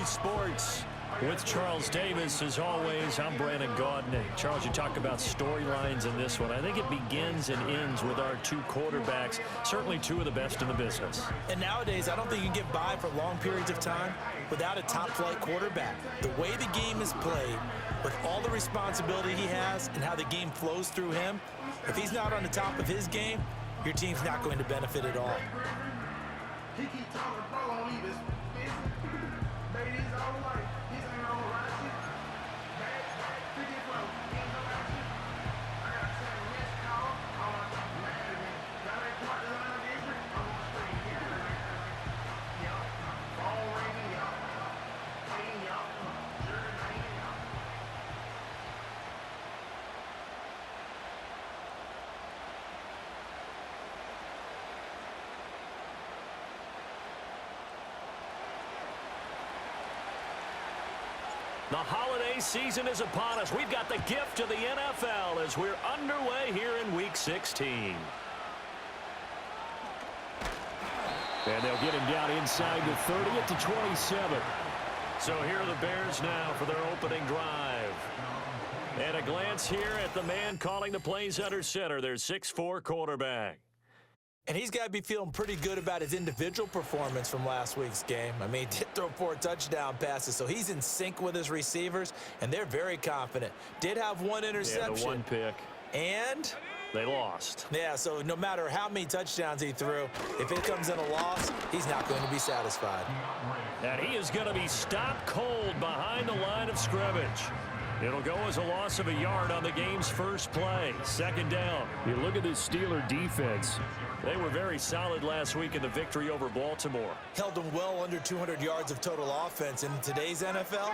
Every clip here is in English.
Sports with Charles Davis. As always, I'm Brandon Gaudin. Charles, you talk about storylines in this one. I think it begins and ends with our two quarterbacks, certainly two of the best in the business. And nowadays, I don't think you can get by for long periods of time without a top-flight quarterback. The way the game is played, with all the responsibility he has and how the game flows through him, if he's not on the top of his game, your team's not going to benefit at all. He keep talking, bro, on leave his ladies all the way. He's ain't on the right shit. Back, pick it from. He ain't no right shit. I got to send a missed call on Madden. Got that part design engagement. I'm on the screen. Yeah, phone ringing, y'all. Clean, y'all. Sure, ringing, y'all. The holiday season is upon us. We've got the gift of the NFL as we're underway here in Week 16. And they'll get him down inside the 30 at the 27. So here are the Bears now for their opening drive. And a glance here at the man calling the plays under center, their 6'4" quarterback. And he's got to be feeling pretty good about his individual performance from last week's game. I mean, he did throw 4 touchdown passes, so he's in sync with his receivers, and they're very confident. Did have one interception. Yeah, the one pick. And they lost. Yeah, so no matter how many touchdowns he threw, if it comes in a loss, he's not going to be satisfied. And he is going to be stopped cold behind the line of scrimmage. It'll go as a loss of a yard on the game's first play. Second down. You look at this Steeler defense. They were very solid last week in the victory over Baltimore. Held them well under 200 yards of total offense. In today's NFL,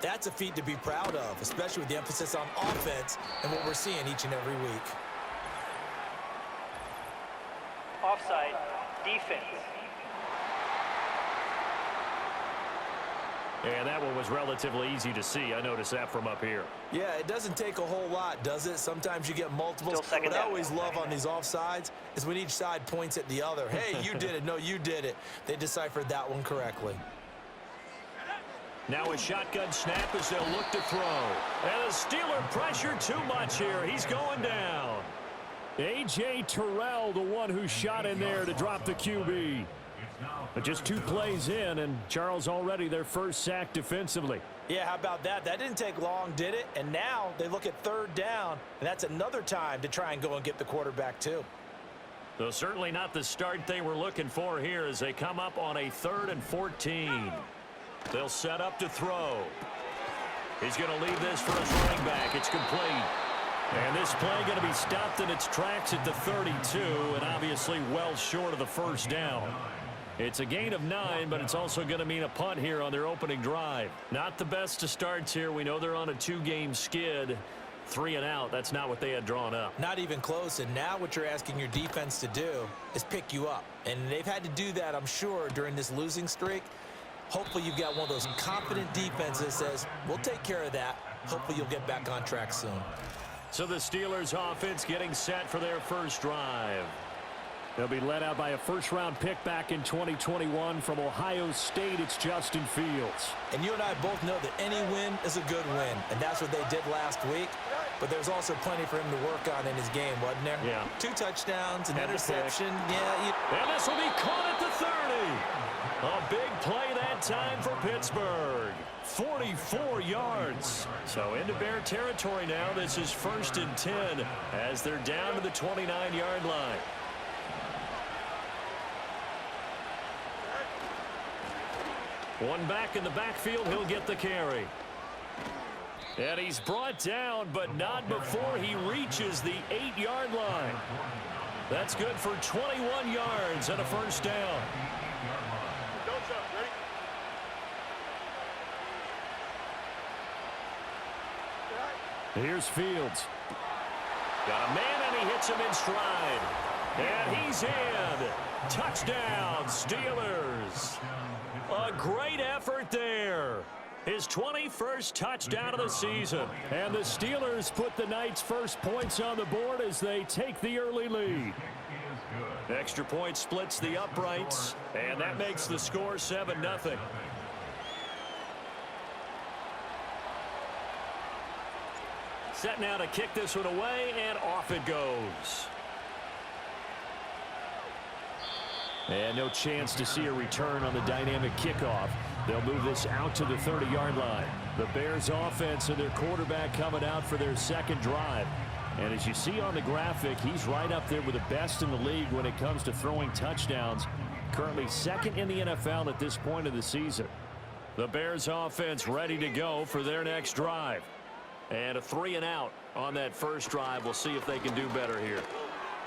that's a feat to be proud of, especially with the emphasis on offense and what we're seeing each and every week. Offside, defense. And that one was relatively easy to see. I noticed that from up here. Yeah, it doesn't take a whole lot, does it? Sometimes you get multiples. What I always love on these offsides is when each side points at the other. Hey, you did it. No, you did it. They deciphered that one correctly. Now a shotgun snap as they'll look to throw. And the Steeler pressure too much here. He's going down. A.J. Terrell, the one who shot in there to drop the QB. But just 2 plays in, and Charles already their first sack defensively. Yeah, how about that? That didn't take long, did it? And now they look at third down, and that's another time to try and go and get the quarterback too. So certainly not the start they were looking for here as they come up on a 3rd and 14. They'll set up to throw. He's going to leave this for his running back. It's complete. And this play going to be stopped in its tracks at the 32, and obviously well short of the first down. It's a gain of 9, but it's also going to mean a punt here on their opening drive. Not the best of starts here. We know they're on a 2-game skid. 3 and out. That's not what they had drawn up. Not even close. And now what you're asking your defense to do is pick you up. And they've had to do that, I'm sure, during this losing streak. Hopefully you've got one of those confident defenses that says, we'll take care of that. Hopefully you'll get back on track soon. So the Steelers offense getting set for their first drive. They'll be led out by a first-round pick back in 2021 from Ohio State. It's Justin Fields. And you and I both know that any win is a good win, and that's what they did last week. But there's also plenty for him to work on in his game, wasn't there? Yeah. 2 touchdowns, an interception. And this will be caught at the 30. A big play that time for Pittsburgh. 44 yards. So into Bear territory now. This is 1st and 10 as they're down to the 29-yard line. One back in the backfield, he'll get the carry. And he's brought down, but not before he reaches the 8-yard line. That's good for 21 yards and a first down. Here's Fields. Got a man, and he hits him in stride. And he's in. Touchdown, Steelers. A great effort there. His 21st touchdown of the season. And the Steelers put the Knights' first points on the board as they take the early lead. Extra point splits the uprights, and that makes the score 7-0. Set now to kick this one away, and off it goes. And no chance to see a return on the dynamic kickoff. They'll move this out to the 30-yard line. The Bears offense and their quarterback coming out for their second drive. And as you see on the graphic, he's right up there with the best in the league when it comes to throwing touchdowns. Currently second in the NFL at this point of the season. The Bears offense ready to go for their next drive. And a 3-and-out on that first drive. We'll see if they can do better here.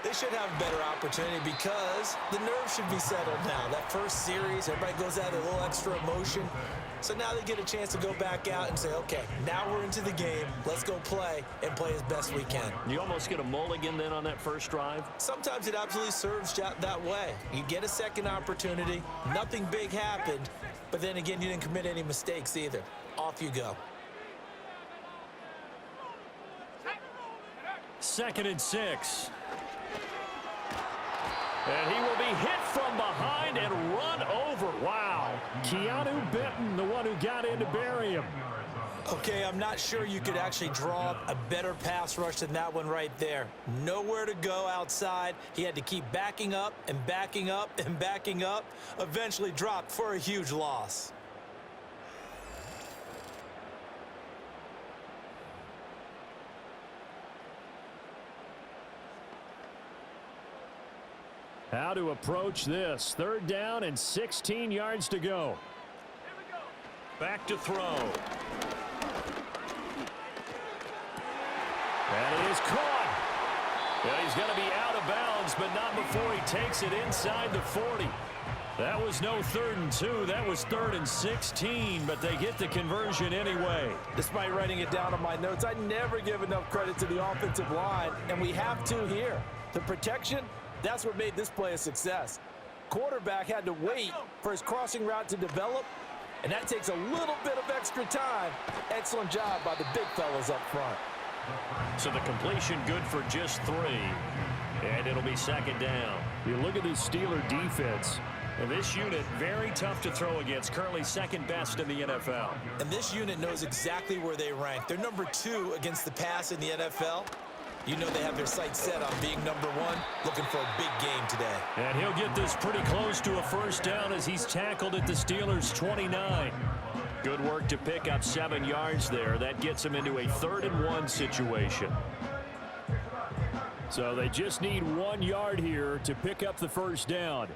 They should have a better opportunity because the nerves should be settled now. That first series, everybody goes out with a little extra emotion. So now they get a chance to go back out and say, okay, now we're into the game. Let's go play and play as best we can. You almost get a mulligan then on that first drive? Sometimes it absolutely serves that way. You get a second opportunity. Nothing big happened. But then again, you didn't commit any mistakes either. Off you go. 2nd and 6. And he will be hit from behind and run over. Wow. Keanu Benton, the one who got in to bury him. Okay, I'm not sure you could actually draw up a better pass rush than that one right there. Nowhere to go outside. He had to keep backing up and backing up and backing up. Eventually dropped for a huge loss. How to approach this. 3rd down and 16 yards to go. Back to throw. And it is caught. Yeah, he's going to be out of bounds, but not before he takes it inside the 40. That was no 3rd and 2. That was 3rd and 16, but they get the conversion anyway. Despite writing it down on my notes, I never give enough credit to the offensive line, and we have to here. The protection, that's what made this play a success. Quarterback had to wait for his crossing route to develop, and that takes a little bit of extra time. Excellent job by the big fellas up front. So the completion good for just 3, and it'll be 2nd down. You look at this Steeler defense. And this unit, very tough to throw against, currently 2nd best in the NFL. And this unit knows exactly where they rank. They're number 2 against the pass in the NFL. You know they have their sights set on being number 1, looking for a big game today. And he'll get this pretty close to a first down as he's tackled at the Steelers' 29. Good work to pick up 7 yards there. That gets him into a 3rd and 1 situation. So they just need 1 yard here to pick up the first down.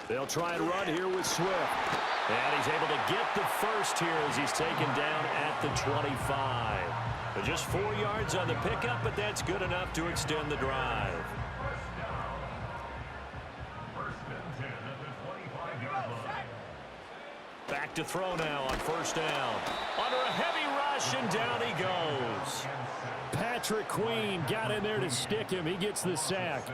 They'll try and run here with Swift. And he's able to get the first here as he's taken down at the 25. But just 4 yards on the pickup, but that's good enough to extend the drive. Back to throw now on first down. Under a heavy rush, and down he goes. Patrick Queen got in there to stick him. He gets the sack.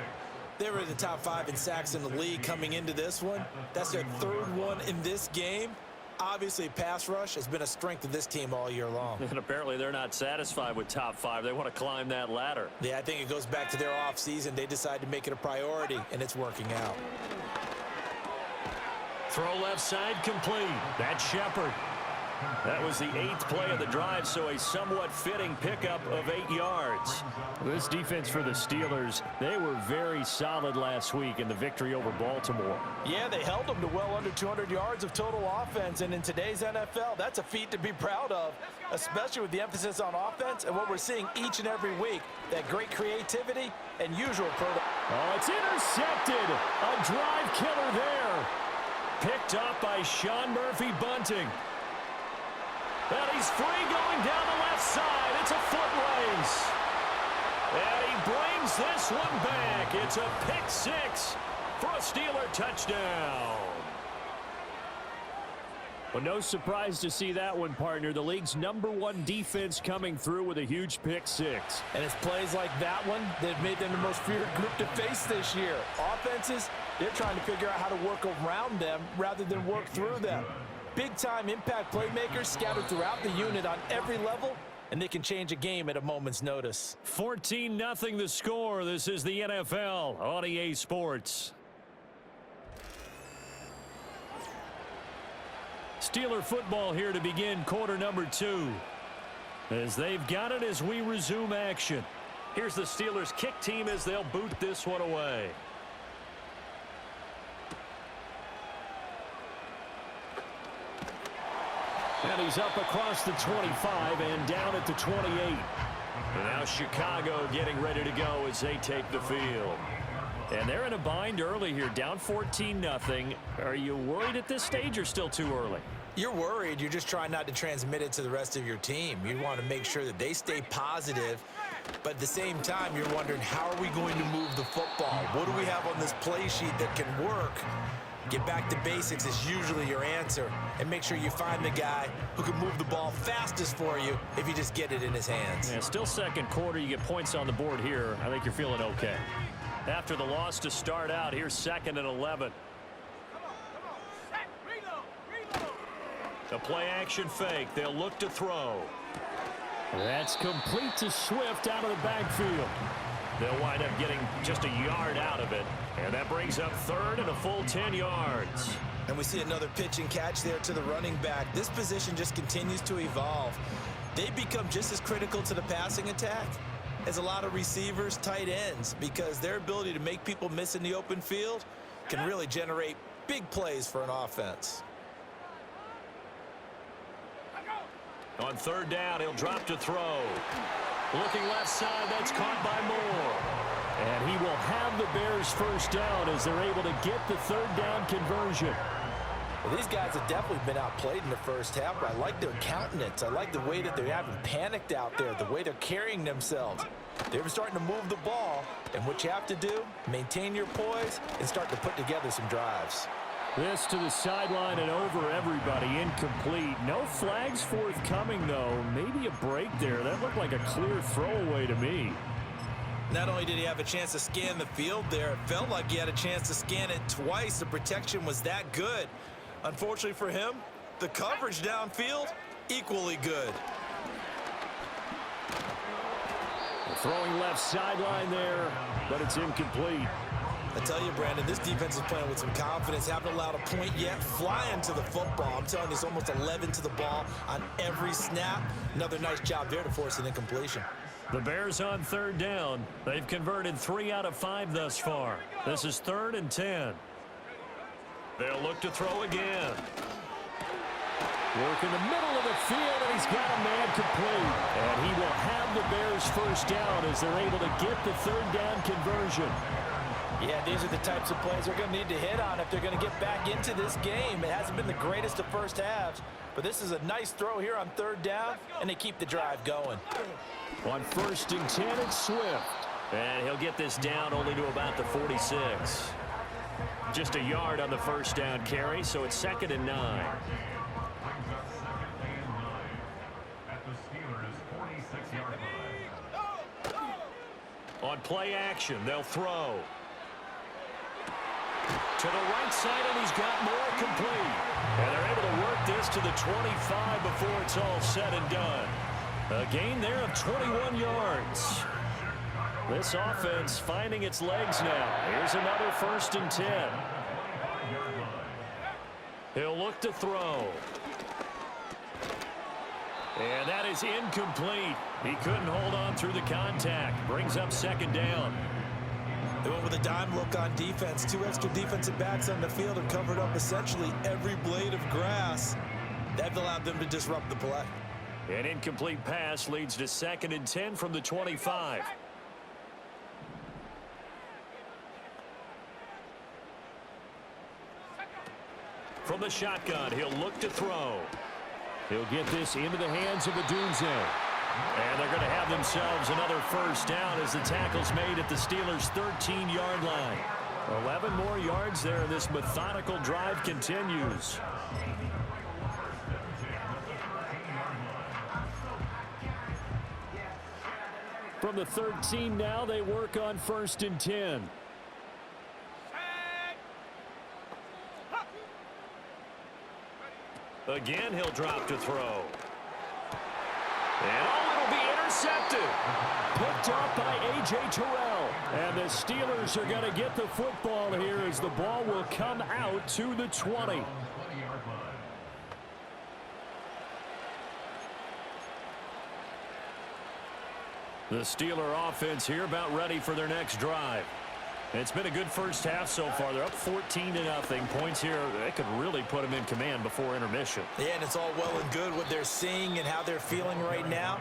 They were in the top 5 in sacks in the league coming into this one. That's their 3rd one in this game. Obviously, pass rush has been a strength of this team all year long. And apparently they're not satisfied with top 5. They want to climb that ladder. Yeah, I think it goes back to their offseason. They decided to make it a priority, and it's working out. Throw left side complete. That's Shepard. That was the 8th play of the drive, so a somewhat fitting pickup of 8 yards. This defense for the Steelers, they were very solid last week in the victory over Baltimore. Yeah, they held them to well under 200 yards of total offense, and in today's NFL, that's a feat to be proud of, especially with the emphasis on offense and what we're seeing each and every week, that great creativity and usual product. Oh, it's intercepted. A drive killer there. Picked up by Sean Murphy Bunting. And he's free going down the left side. It's a foot race. And he brings this one back. It's a pick 6 for a Steeler touchdown. Well, no surprise to see that one, partner. The league's #1 defense coming through with a huge pick 6. And it's plays like that one that have made them the most feared group to face this year. Offenses, they're trying to figure out how to work around them rather than work through them. Big-time impact playmakers scattered throughout the unit on every level, and they can change a game at a moment's notice. 14-0 the score. This is the NFL on EA Sports. Steeler football here to begin quarter number 2. As they've got it as we resume action. Here's the Steelers kick team as they'll boot this one away. And he's up across the 25 and down at the 28. And now Chicago getting ready to go as they take the field. And they're in a bind early here, down 14-0. Are you worried at this stage or still too early? You're worried. You're just trying not to transmit it to the rest of your team. You want to make sure that they stay positive, but at the same time, you're wondering, how are we going to move the football? What do we have on this play sheet that can work? Get back to basics is usually your answer, and make sure you find the guy who can move the ball fastest for you if you just get it in his hands. Yeah, still second quarter. You get points on the board here. I think you're feeling okay. After the loss to start out, here's 2nd and 11. A play-action fake. They'll look to throw. That's complete to Swift out of the backfield. They'll wind up getting just a yard out of it. And that brings up 3rd and a full 10 yards. And we see another pitch and catch there to the running back. This position just continues to evolve. They become just as critical to the passing attack as a lot of receivers, tight ends, because their ability to make people miss in the open field can really generate big plays for an offense. On 3rd down, he'll drop to throw. Looking left side, that's caught by Moore. And he will have the Bears first down as they're able to get the 3rd down conversion. Well, these guys have definitely been outplayed in the first half, but I like their countenance. I like the way that they haven't panicked out there, the way they're carrying themselves. They're starting to move the ball, and what you have to do, maintain your poise and start to put together some drives. This to the sideline and over everybody, incomplete. No flags forthcoming, though. Maybe a break there. That looked like a clear throwaway to me. Not only did he have a chance to scan the field there, it felt like he had a chance to scan it twice. The protection was that good. Unfortunately for him, the coverage downfield, equally good. Throwing left sideline there, but it's incomplete. I tell you, Brandon, this defense is playing with some confidence. Haven't allowed a point yet. Flying to the football. I'm telling you, it's almost 11 to the ball on every snap. Another nice job there to force an incompletion. The Bears on 3rd down. They've converted 3 out of 5 thus far. This is 3rd and 10. They'll look to throw again. Work in the middle of the field, and he's got a man complete. And he will have the Bears first down as they're able to get the 3rd down conversion. Yeah, these are the types of plays they're going to need to hit on if they're going to get back into this game. It hasn't been the greatest of first halves, but this is a nice throw here on 3rd down, and they keep the drive going. On 1st and 10, it's Swift. And he'll get this down only to about the 46. Just a yard on the 1st down carry, so it's 2nd and 9. On play action, they'll throw. To the right side, and he's got more complete. And they're able to work this to the 25 before it's all said and done. A gain there of 21 yards. This offense finding its legs now. Here's another 1st and 10. He'll look to throw. And that is incomplete. He couldn't hold on through the contact. Brings up 2nd down. They went with a dime look on defense. 2 extra defensive backs on the field and covered up essentially every blade of grass. That allowed them to disrupt the play. An incomplete pass leads to 2nd and 10 from the 25. From the shotgun, he'll look to throw. He'll get this into the hands of Adunze. And they're going to have themselves another 1st down as the tackle's made at the Steelers' 13-yard line. 11 more yards there, and this methodical drive continues. From the 13 now, they work on 1st and 10. Again, he'll drop to throw. And it'll be intercepted. Picked up by A.J. Terrell. And the Steelers are going to get the football here as the ball will come out to the 20. The Steeler offense here about ready for their next drive. It's been a good first half so far. They're up 14-0. Points here, they could really put them in command before intermission. Yeah, and it's all well and good what they're seeing and how they're feeling right now.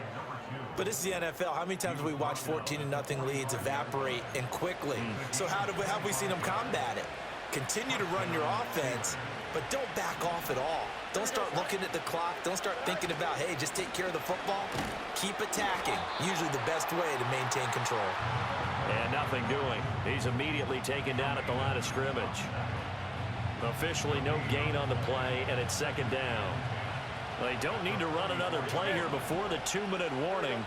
But it's the NFL. How many times have we watched 14-0 leads evaporate and quickly? So how have we seen them combat it? Continue to run your offense, but don't back off at all. Don't start looking at the clock. Don't start thinking about, hey, just take care of the football. Keep attacking. Usually the best way to maintain control. And nothing doing. He's immediately taken down at the line of scrimmage. Officially no gain on the play, and it's second down. They don't need to run another play here before the 2-minute warning.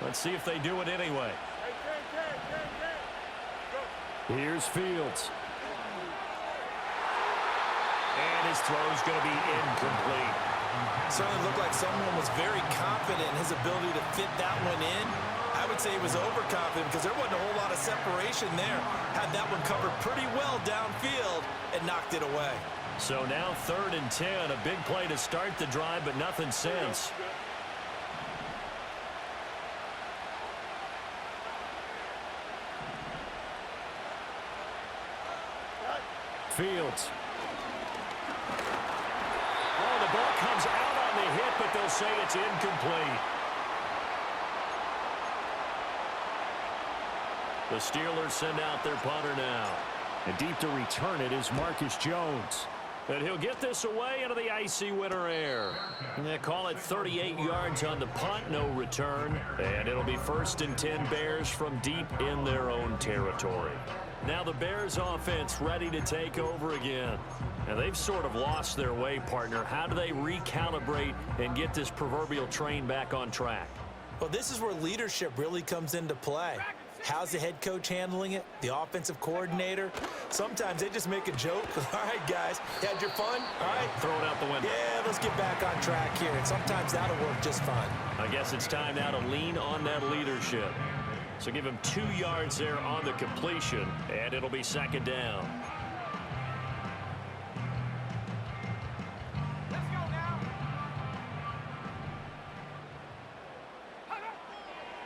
Let's see if they do it anyway. Here's Fields. And his throw's going to be incomplete. Certainly looked like someone was very confident in his ability to fit that one in. I would say he was overconfident because there wasn't a whole lot of separation there. Had that one covered pretty well downfield and knocked it away. So now 3rd and 10, a big play to start the drive, but nothing since. Fields. Oh, the ball comes out on the hit, but they'll say it's incomplete. The Steelers send out their punter now. And deep to return it is Marcus Jones. And he'll get this away into the icy winter air. And they call it 38 yards on the punt, no return. And it'll be 1st and 10 Bears from deep in their own territory. Now the Bears offense ready to take over again. And they've sort of lost their way, partner. How do they recalibrate and get this proverbial train back on track? Well, this is where leadership really comes into play. How's the head coach handling it? The offensive coordinator? Sometimes they just make a joke. All right, guys, you had your fun? All right. Throw it out the window. Yeah, let's get back on track here. And sometimes that'll work just fine. I guess it's time now to lean on that leadership. So give him 2 yards there on the completion, and it'll be second down.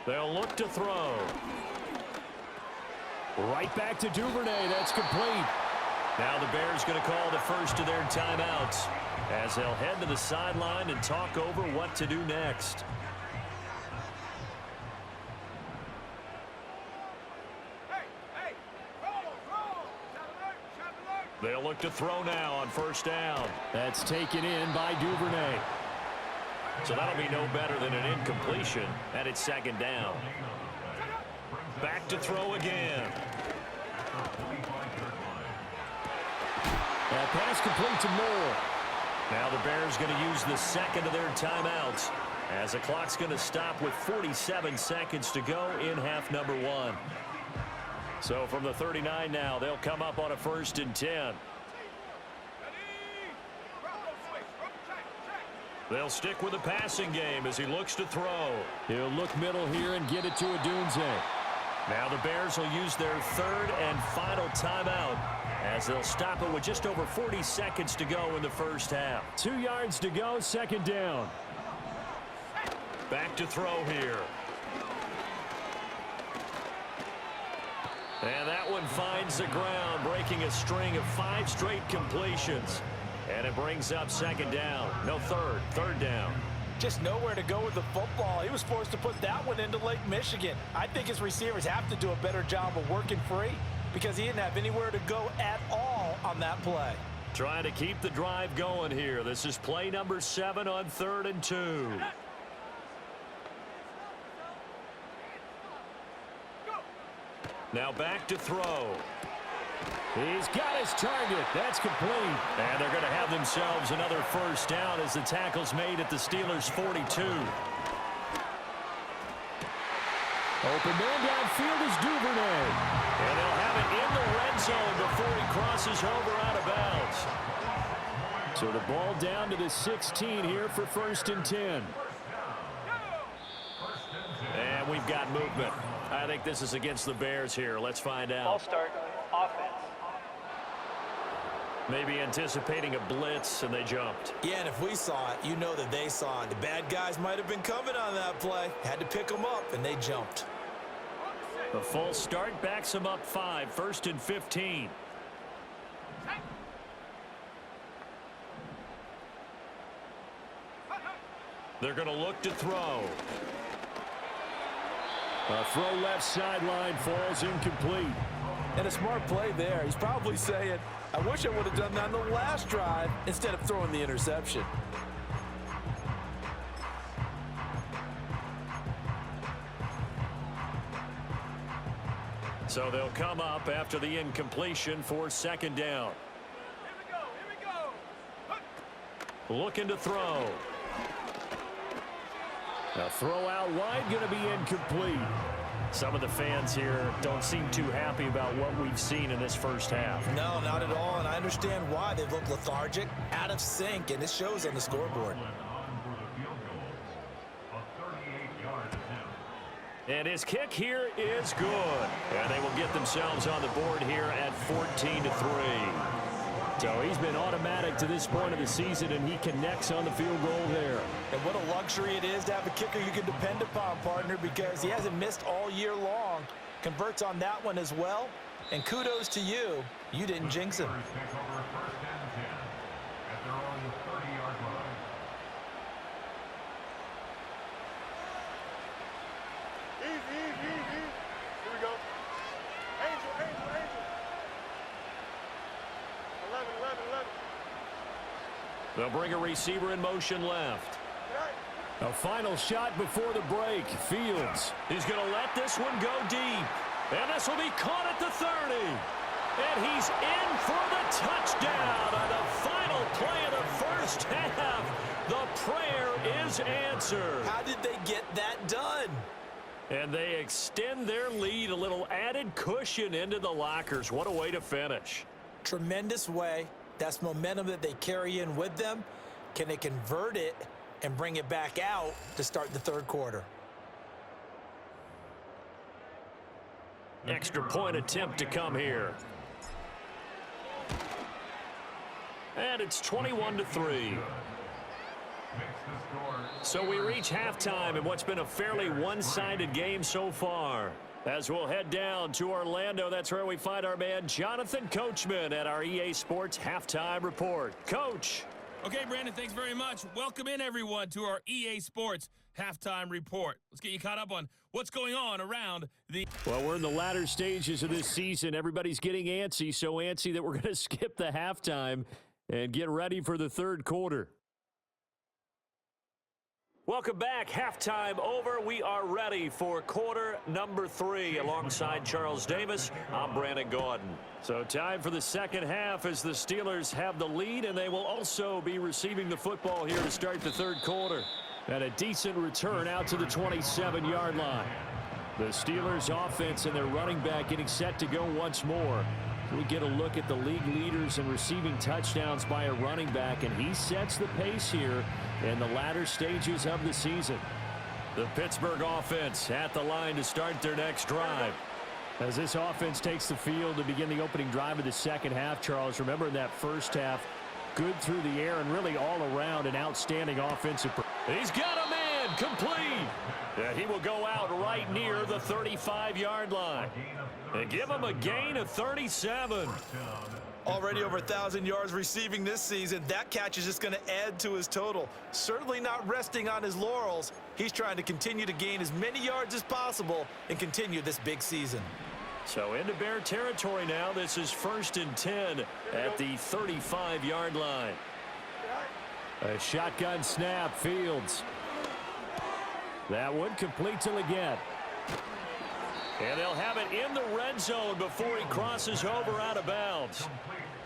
They'll look to throw. Right back to Duvernay. That's complete. Now the Bears going to call the first of their timeouts as they'll head to the sideline and talk over what to do next. They'll look to throw now on 1st down. That's taken in by Duvernay. So that'll be no better than an incompletion, and it's 2nd down. Back to throw again. That pass complete to Moore. Now the Bears going to use the 2nd of their timeouts as the clock's going to stop with 47 seconds to go in half number 1. So from the 39 now, they'll come up on a 1st and 10. They'll stick with the passing game as he looks to throw. He'll look middle here and get it to Odunze. Now the Bears will use their 3rd and final timeout as they'll stop it with just over 40 seconds to go in the first half. 2 yards to go, 2nd down. Back to throw here. And that one finds the ground, breaking a string of 5 straight completions. And it brings up 2nd down. No, 3rd down. Just nowhere to go with the football. He was forced to put that one into Lake Michigan. I think his receivers have to do a better job of working free because he didn't have anywhere to go at all on that play. Trying to keep the drive going here. This is play number 7 on 3rd and 2. Now back to throw. He's got his target. That's complete. And they're going to have themselves another 1st down as the tackle's made at the Steelers' 42. Open man downfield is Duvernay. And they'll have it in the red zone before he crosses over out of bounds. So the ball down to the 16 here for 1st and 10. And we've got movement. I think this is against the Bears here. Let's find out. Ball start, offense. Maybe anticipating a blitz, and they jumped. Yeah, and if we saw it, you know that they saw it. The bad guys might have been coming on that play. Had to pick them up, and they jumped. The full start backs him up 5, 1st and 15. They're going to look to throw. A throw left sideline falls incomplete. And a smart play there. He's probably saying, I wish I would have done that on the last drive instead of throwing the interception. So they'll come up after the incompletion for 2nd down. Here we go. Looking to throw. A throw out wide going to be incomplete. Some of the fans here don't seem too happy about what we've seen in this first half. No, not at all, and I understand why. They look lethargic, out of sync, and it shows on the scoreboard. And his kick here is good. And they will get themselves on the board here at 14-3. So he's been automatic to this point of the season, and he connects on the field goal there. And what a luxury it is to have a kicker you can depend upon, partner, because he hasn't missed all year long. Converts on that one as well. And kudos to you. You didn't jinx him. They'll bring a receiver in motion left. A final shot before the break. Fields. He's going to let this one go deep. And this will be caught at the 30. And he's in for the touchdown on the final play of the first half. The prayer is answered. How did they get that done? And they extend their lead, a little added cushion into the lockers. What a way to finish. Tremendous way. That's momentum that they carry in with them. Can they convert it and bring it back out to start the 3rd quarter? Extra point attempt to come here. And it's 21-3. So we reach halftime in what's been a fairly one-sided game so far. As we'll head down to Orlando, that's where we find our man Jonathan Coachman at our EA Sports Halftime Report. Coach. Okay, Brandon, thanks very much. Welcome in, everyone, to our EA Sports Halftime Report. Let's get you caught up on what's going on around the... Well, we're in the latter stages of this season. Everybody's getting antsy, so antsy that we're going to skip the halftime and get ready for the 3rd quarter. Welcome back. Halftime over. We are ready for quarter number 3. Alongside Charles Davis, I'm Brandon Gordon. So time for the 2nd half as the Steelers have the lead, and they will also be receiving the football here to start the 3rd quarter. And a decent return out to the 27-yard line. The Steelers offense and their running back getting set to go once more. We get a look at the league leaders in receiving touchdowns by a running back, and he sets the pace here in the latter stages of the season. The Pittsburgh offense at the line to start their next drive. As this offense takes the field to begin the opening drive of the 2nd half, Charles, remember in that first half, good through the air and really all around an outstanding offensive. He's got a man complete. And he will go out right near the 35-yard line. And give him a gain of 37. Already over 1,000 yards receiving this season. That catch is just going to add to his total. Certainly not resting on his laurels. He's trying to continue to gain as many yards as possible and continue this big season. So into Bear territory now. This is 1st and 10 at the 35-yard line. A shotgun snap, Fields. That one complete till again. And they'll have it in the red zone before he crosses over out of bounds.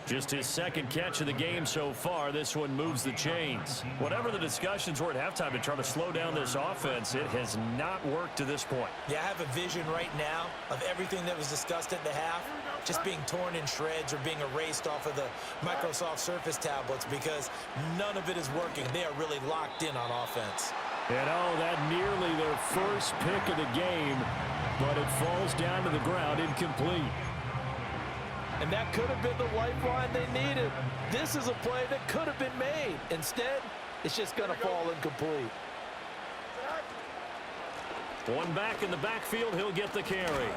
Just his 2nd catch of the game so far. This one moves the chains. Whatever the discussions were at halftime to try to slow down this offense, it has not worked to this point. Yeah, I have a vision right now of everything that was discussed at the half just being torn in shreds or being erased off of the Microsoft Surface tablets because none of it is working. They are really locked in on offense. And that nearly their first pick of the game, but it falls down to the ground incomplete. And that could have been the lifeline they needed. This is a play that could have been made. Instead, it's just going to fall incomplete. One back in the backfield, he'll get the carry.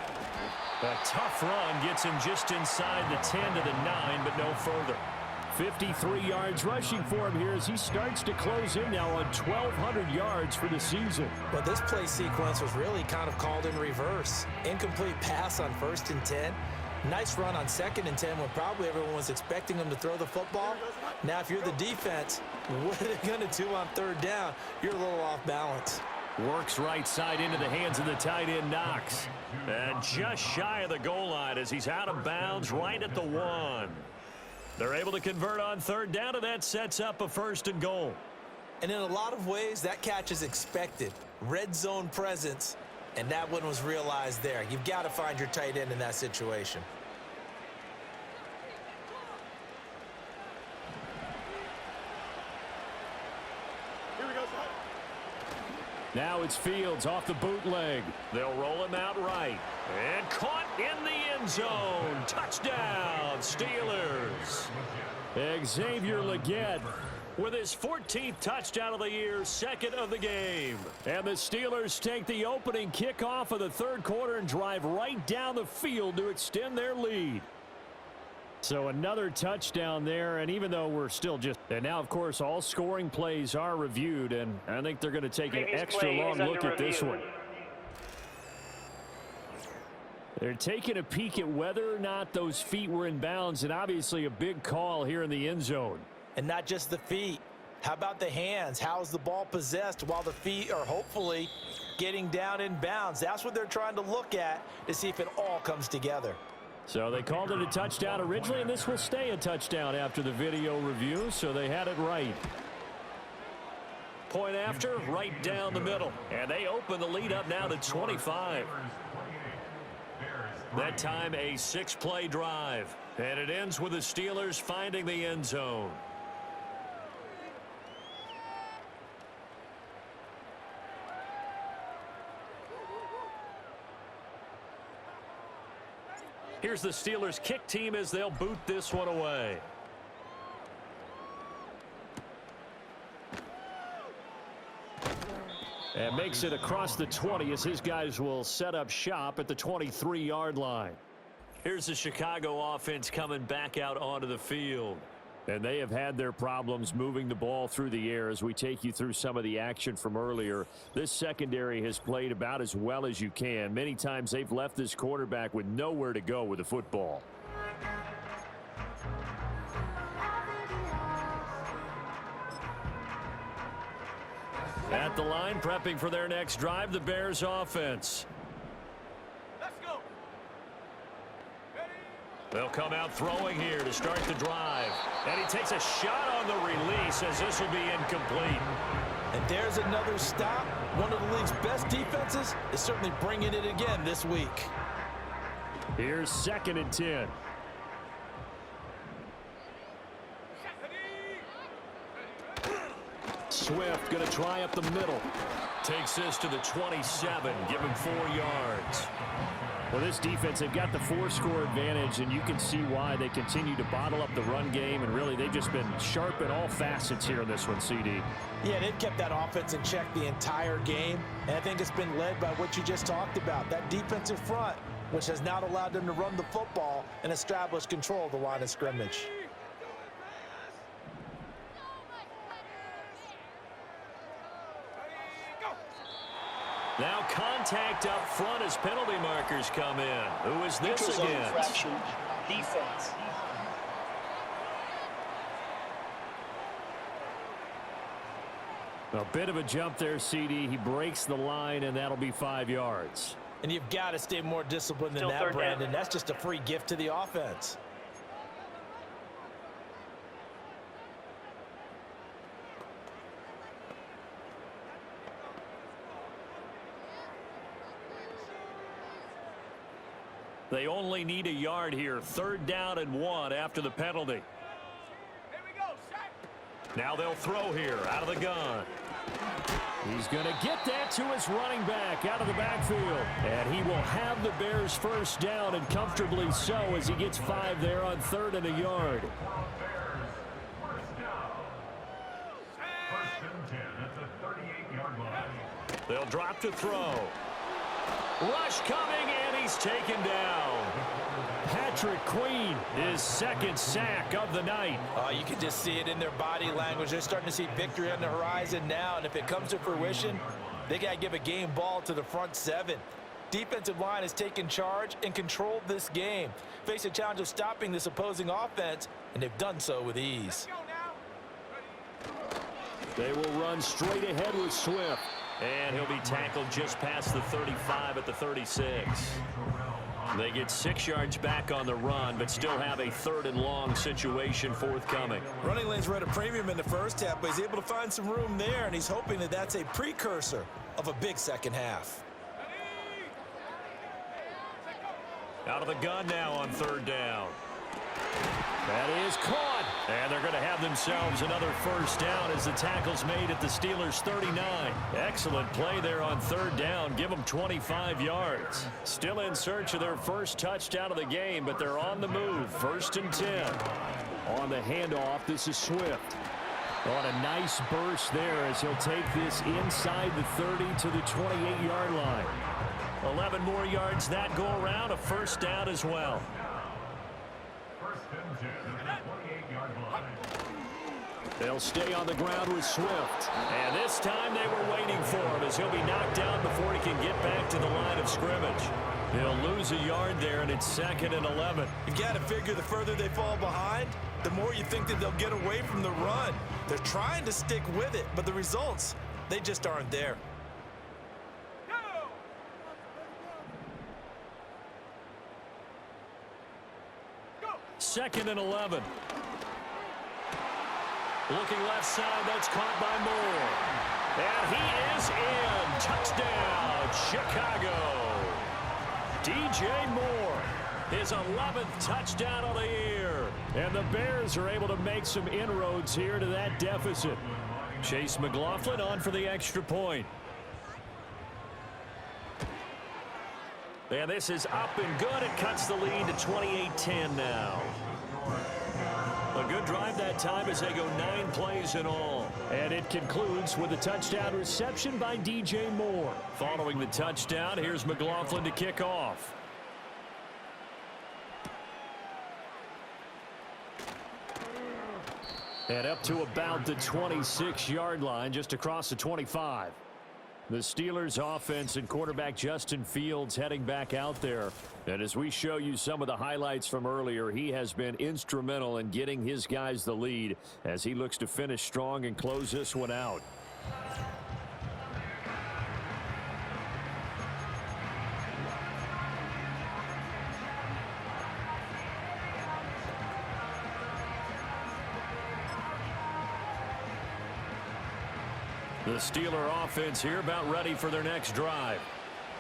A tough run gets him just inside the 10 to the 9, but no further. 53 yards rushing for him here as he starts to close in now on 1,200 yards for the season. But this play sequence was really kind of called in reverse. Incomplete pass on 1st and 10. Nice run on 2nd and 10 when probably everyone was expecting him to throw the football. Now, if you're the defense, what are they going to do on 3rd down? You're a little off balance. Works right side into the hands of the tight end, Knox. And just shy of the goal line as he's out of bounds right at the 1. They're able to convert on 3rd down, and that sets up a 1st and goal. And in a lot of ways, that catch is expected. Red zone presence, and that one was realized there. You've got to find your tight end in that situation. Now it's Fields off the bootleg. They'll roll him out right. And caught in the end zone. Touchdown, Steelers. Xavier Legette With his 14th touchdown of the year, 2nd of the game. And the Steelers take the opening kickoff of the 3rd quarter and drive right down the field to extend their lead. So another touchdown there, and even though we're still just... And now, of course, all scoring plays are reviewed, and I think they're going to take an extra long look at this one. They're taking a peek at whether or not those feet were in bounds, and obviously a big call here in the end zone. And not just the feet. How about the hands? How's the ball possessed while the feet are hopefully getting down in bounds? That's what they're trying to look at to see if it all comes together. So they called it a touchdown originally, and this will stay a touchdown after the video review, so they had it right. Point after, right down the middle. And they open the lead up now to 25. That time a 6-play drive. And it ends with the Steelers finding the end zone. Here's the Steelers kick team as they'll boot this one away. And makes it across the 20 as his guys will set up shop at the 23-yard line. Here's the Chicago offense coming back out onto the field. And they have had their problems moving the ball through the air as we take you through some of the action from earlier. This secondary has played about as well as you can. Many times they've left this quarterback with nowhere to go with the football. At the line, prepping for their next drive, the Bears offense. They'll come out throwing here to start the drive. And he takes a shot on the release as this will be incomplete. And there's another stop. One of the league's best defenses is certainly bringing it again this week. Here's 2nd and 10. Swift going to try up the middle. Takes this to the 27. Give him 4 yards. Well, this defense, they've got the 4-score advantage, and you can see why they continue to bottle up the run game, and really they've just been sharp in all facets here in this one, CD. Yeah, they've kept that offense in check the entire game, and I think it's been led by what you just talked about, that defensive front, which has not allowed them to run the football and establish control of the line of scrimmage. Now contact up front as penalty markers come in. Who is this against? Defense. A bit of a jump there, CD. He breaks the line, and that'll be 5 yards. And you've got to stay more disciplined than Still that, 3rd Brandon. down. That's just a free gift to the offense. They only need a yard here. 3rd down and 1 after the penalty. Here we go, Shaq. Now they'll throw here out of the gun. He's going to get that to his running back out of the backfield. And he will have the Bears 1st down, and comfortably so, as he gets 5 there on 3rd and a yard. They'll drop to throw. Rush coming, and he's taken down. Patrick Queen, his second sack of the night. You can just see it in their body language. They're starting to see victory on the horizon now, and if it comes to fruition, they got to give a game ball to the front seven. Defensive line has taken charge and controlled this game. Face a challenge of stopping this opposing offense, and they've done so with ease. They will run straight ahead with Swift. And he'll be tackled just past the 35 at the 36. They get 6 yards back on the run, but still have a 3rd and long situation forthcoming. Running lanes were at a premium in the first half, but he's able to find some room there, and he's hoping that that's a precursor of a big second half. Out of the gun now on 3rd down. That is caught. And they're going to have themselves another first down as the tackle's made at the Steelers' 39. Excellent play there on 3rd down. Give them 25 yards. Still in search of their first touchdown of the game, but they're on the move. 1st and 10. On the handoff, this is Swift. On a nice burst there as he'll take this inside the 30 to the 28-yard line. 11 more yards that go around. A first down as well. They'll stay on the ground with Swift. And this time they were waiting for him as he'll be knocked down before he can get back to the line of scrimmage. He'll lose a yard there, and it's 2nd and 11. You've got to figure the further they fall behind, the more you think that they'll get away from the run. They're trying to stick with it, but the results, they just aren't there. 2nd and 11. Looking left side, that's caught by Moore. And he is in. Touchdown, Chicago. DJ Moore, his 11th touchdown of the year. And the Bears are able to make some inroads here to that deficit. Chase McLaughlin on for the extra point. And this is up and good. It cuts the lead to 28-10 now. A good drive that time as they go 9 plays in all. And it concludes with a touchdown reception by DJ Moore. Following the touchdown, here's McLaughlin to kick off. And up to about the 26-yard line, just across the 25. The Steelers offense and quarterback Justin Fields heading back out there. And as we show you some of the highlights from earlier, he has been instrumental in getting his guys the lead as he looks to finish strong and close this one out. The Steeler offense here about ready for their next drive.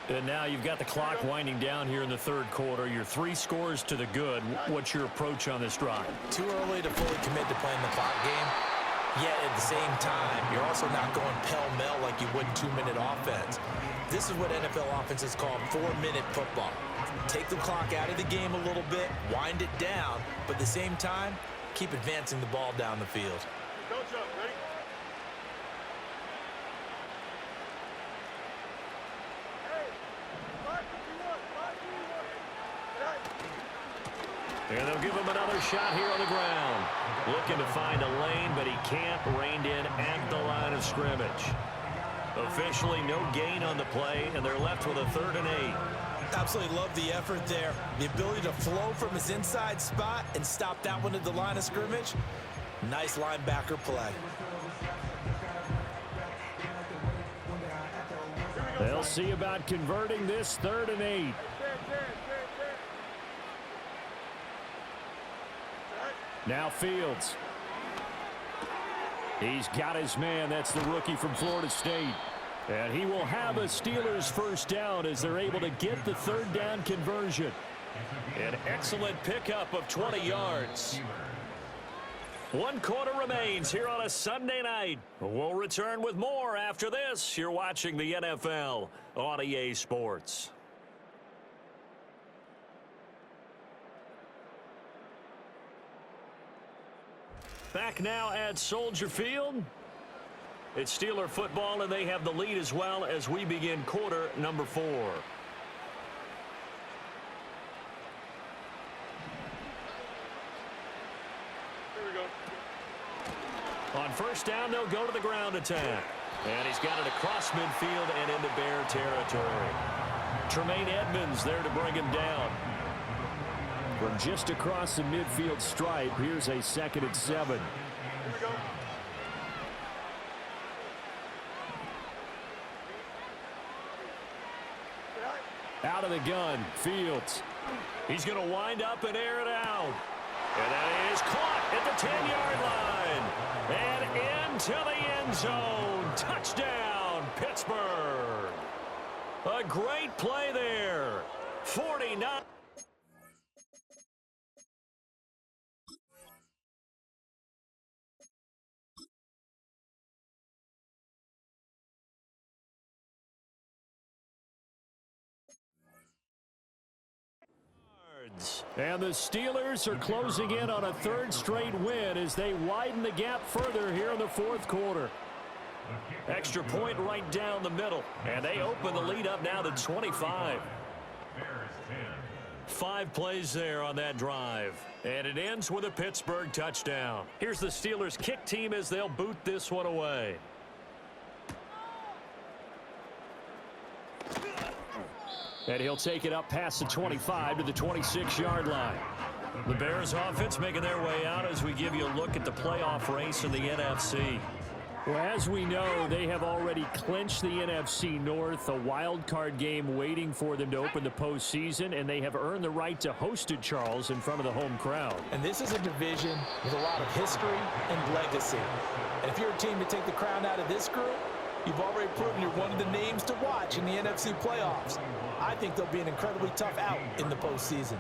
And now you've got the clock winding down here in the 3rd quarter. You're 3 scores to the good. What's your approach on this drive? Too early to fully commit to playing the clock game. Yet at the same time, you're also not going pell-mell like you would 2-minute offense. This is what NFL offenses call 4-minute football. Take the clock out of the game a little bit, wind it down, but at the same time, keep advancing the ball down the field. And they'll give him another shot here on the ground. Looking to find a lane, but he can't. Reined in at the line of scrimmage. Officially no gain on the play, and they're left with a 3rd and 8. Absolutely love the effort there. The ability to flow from his inside spot and stop that one at the line of scrimmage. Nice linebacker play. They'll see about converting this 3rd and 8. Now Fields. He's got his man. That's the rookie from Florida State. And he will have a Steelers first down as they're able to get the 3rd down conversion. An excellent pickup of 20 yards. 1 quarter remains here on a Sunday night. We'll return with more after this. You're watching the NFL on EA Sports. Back now at Soldier Field. It's Steeler football, and they have the lead as well as we begin quarter number 4. On first down, they'll go to the ground attack. And he's got it across midfield and into Bear territory. Tremaine Edmonds there to bring him down. From just across the midfield stripe, here's a 2nd and 7. Out of the gun, Fields. He's going to wind up and air it out. And that is caught at the 10-yard line. And into the end zone. Touchdown, Pittsburgh. A great play there. 49. And the Steelers are closing in on a 3rd straight win as they widen the gap further here in the 4th quarter. Extra point right down the middle. And they open the lead up now to 25. 5 plays there on that drive. And it ends with a Pittsburgh touchdown. Here's the Steelers kick team as they'll boot this one away. And he'll take it up past the 25 to the 26-yard line. The Bears offense making their way out as we give you a look at the playoff race in the NFC. Well, as we know, they have already clinched the NFC North, a wild card game waiting for them to open the postseason, and they have earned the right to host at Charles in front of the home crowd. And this is a division with a lot of history and legacy. And if you're a team to take the crown out of this group, you've already proven you're one of the names to watch in the NFC playoffs. I think they'll be an incredibly tough out in the postseason.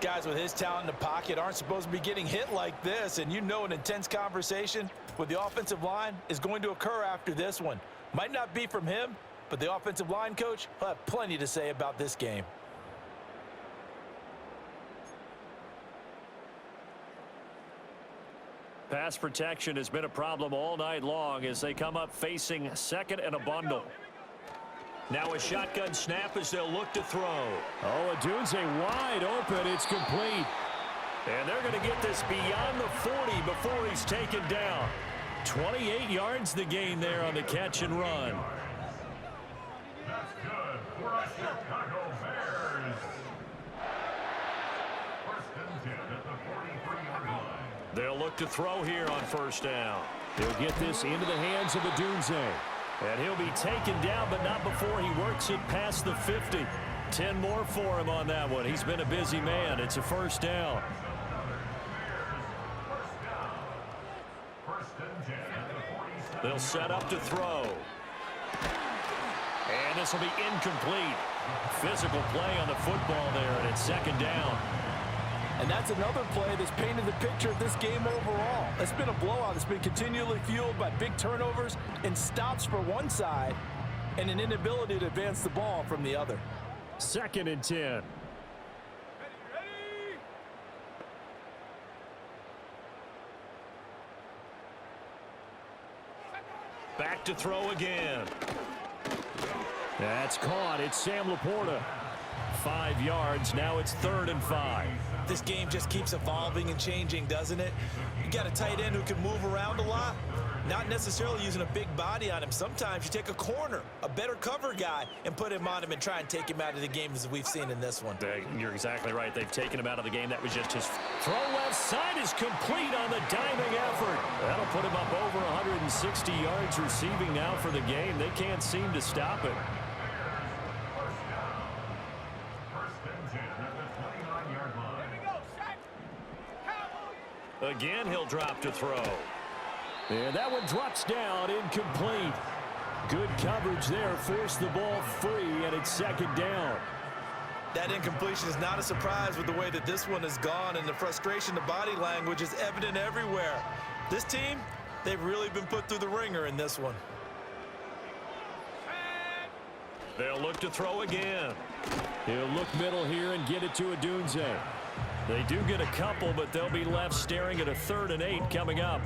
Guys with his talent in the pocket aren't supposed to be getting hit like this, and you know an intense conversation with the offensive line is going to occur after this one. Might not be from him, but the offensive line coach will have plenty to say about this game. Pass protection has been a problem all night long as they come up facing 2nd and a bundle. Now a shotgun snap as they'll look to throw. Oh, Odunze wide open. It's complete. And they're going to get this beyond the 40 before he's taken down. 28 yards the gain there on the catch and run. That's good for the Chicago Bears. 1st and 10 at the 43-yard line. They'll look to throw here on first down. He'll get this into the hands of Odunze. And he'll be taken down, but not before he works it past the 50. 10 more for him on that one. He's been a busy man. It's a first down. They'll set up to throw. And this will be incomplete. Physical play on the football there, and it's 2nd down. And that's another play that's painted the picture of this game overall. It's been a blowout. It's been continually fueled by big turnovers and stops for one side and an inability to advance the ball from the other. 2nd and 10. Back to throw again. That's caught. It's Sam Laporta. 5 yards. Now it's 3rd and 5. This game just keeps evolving and changing, doesn't it? You got a tight end who can move around a lot, not necessarily using a big body on him. Sometimes you take a corner, a better cover guy, and put him on him and try and take him out of the game as we've seen in this one. You're exactly right. They've taken him out of the game. That was just his throw. Left side is complete on the diving effort. That'll put him up over 160 yards receiving now for the game. They can't seem to stop it. Again, he'll drop to throw. And that one drops down, incomplete. Good coverage there, forced the ball free, and it's 2nd down. That incompletion is not a surprise with the way that this one has gone, and the frustration, the body language is evident everywhere. This team, they've really been put through the ringer in this one. They'll look to throw again. He'll look middle here and get it to Odunze. They do get a couple, but they'll be left staring at a 3rd and 8 coming up.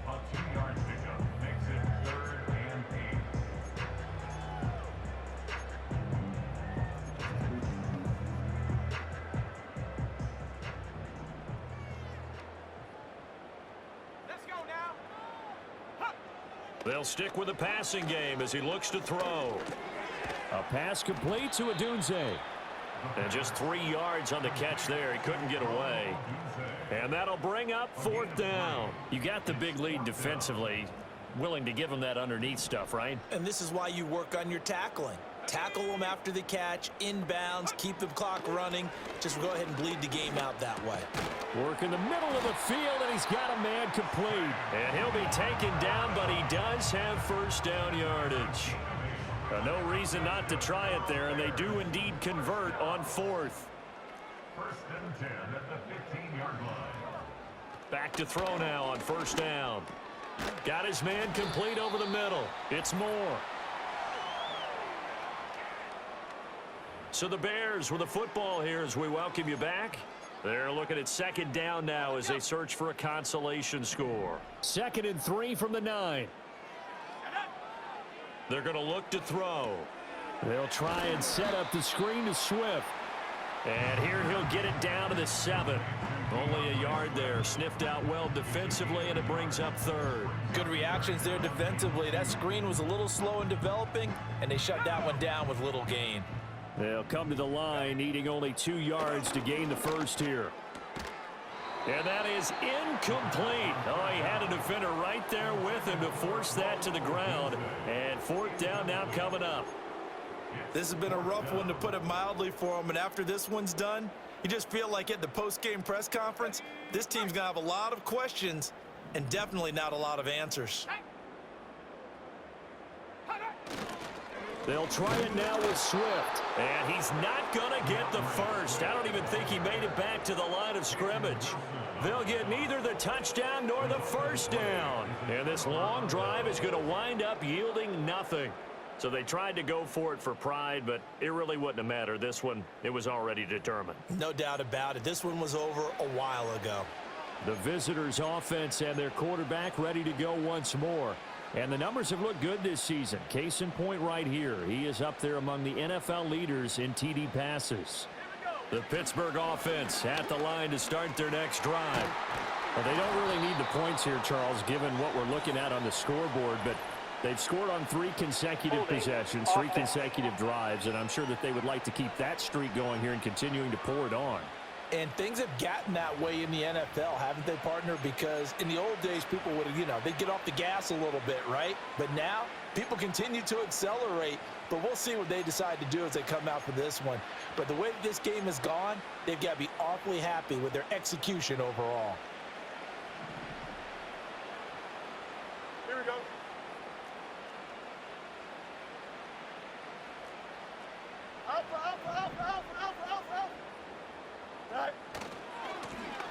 A 2-yard pickup makes it 3rd and 8. Let's go! They'll stick with the passing game as he looks to throw. A pass complete to Adunze. And just 3 yards on the catch there. He couldn't get away. And that'll bring up 4th down. You got the big lead defensively. Willing to give him that underneath stuff, right? And this is why you work on your tackling. Tackle them after the catch, inbounds, keep the clock running. Just go ahead and bleed the game out that way. Work in the middle of the field, and he's got a man complete. And he'll be taken down, but he does have 1st down yardage. No reason not to try it there, and they do indeed convert on 4th. 1st and 10 at the 15-yard line. Back to throw now on 1st down. Got his man complete over the middle. It's Moore. So the Bears with the football here as we welcome you back. They're looking at 2nd down now as they search for a consolation score. 2nd and 3 from the 9. They're going to look to throw. They'll try and set up the screen to Swift. And here he'll get it down to the 7. Only a yard there. Sniffed out well defensively, and it brings up 3rd. Good reactions there defensively. That screen was a little slow in developing, and they shut that one down with little gain. They'll come to the line, needing only 2 yards to gain the 1st here. And that is incomplete. Oh, he had a defender right there with him to force that to the ground. And 4th down now coming up. This has been a rough one, to put it mildly, for him. And after this one's done, you just feel like at the post-game press conference, this team's going to have a lot of questions and definitely not a lot of answers. They'll try it now with Swift. And he's not going to get the 1st. I don't even think he made it back to the line of scrimmage. They'll get neither the touchdown nor the 1st down. And this long drive is going to wind up yielding nothing. So they tried to go for it for pride, but it really wouldn't have mattered. This one, it was already determined. No doubt about it. This one was over a while ago. The visitors' offense and their quarterback ready to go once more. And the numbers have looked good this season. Case in point right here. He is up there among the NFL leaders in TD passes. The Pittsburgh offense at the line to start their next drive. Well, they don't really need the points here, Charles, given what we're looking at on the scoreboard. But they've scored on 3 consecutive possessions, 3 consecutive drives. And I'm sure that they would like to keep that streak going here and continuing to pour it on. And things have gotten that way in the NFL, haven't they, partner? Because in the old days, people would, they'd get off the gas a little bit, right? But now, people continue to accelerate. But we'll see what they decide to do as they come out for this one. But the way that this game has gone, they've got to be awfully happy with their execution overall. Here we go.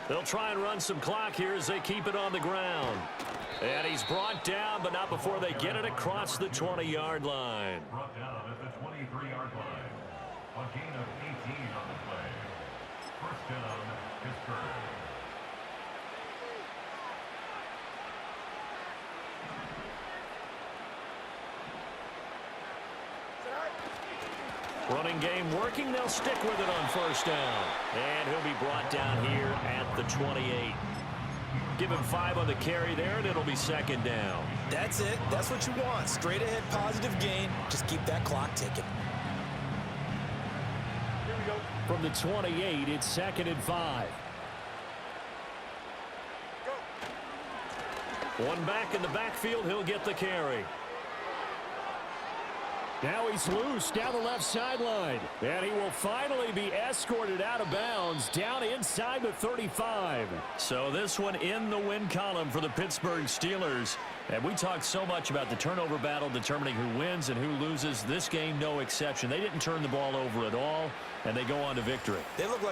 They'll try and run some clock here as they keep it on the ground. And he's brought down, but not before they get it across the 20-yard line. Brought down at the 23-yard line. A gain of 18 on the play. 1st down, Pittsburgh. Running game working. They'll stick with it on 1st down. And he'll be brought down here at the 28. Give him 5 on the carry there, and it'll be 2nd down. That's it. That's what you want. Straight ahead, positive gain. Just keep that clock ticking. Here we go. From the 28, it's 2nd and 5. One back in the backfield. He'll get the carry. Now he's loose down the left sideline. And he will finally be escorted out of bounds down inside the 35. So this one in the win column for the Pittsburgh Steelers. And we talked so much about the turnover battle determining who wins and who loses. This game, no exception. They didn't turn the ball over at all, and they go on to victory. They look like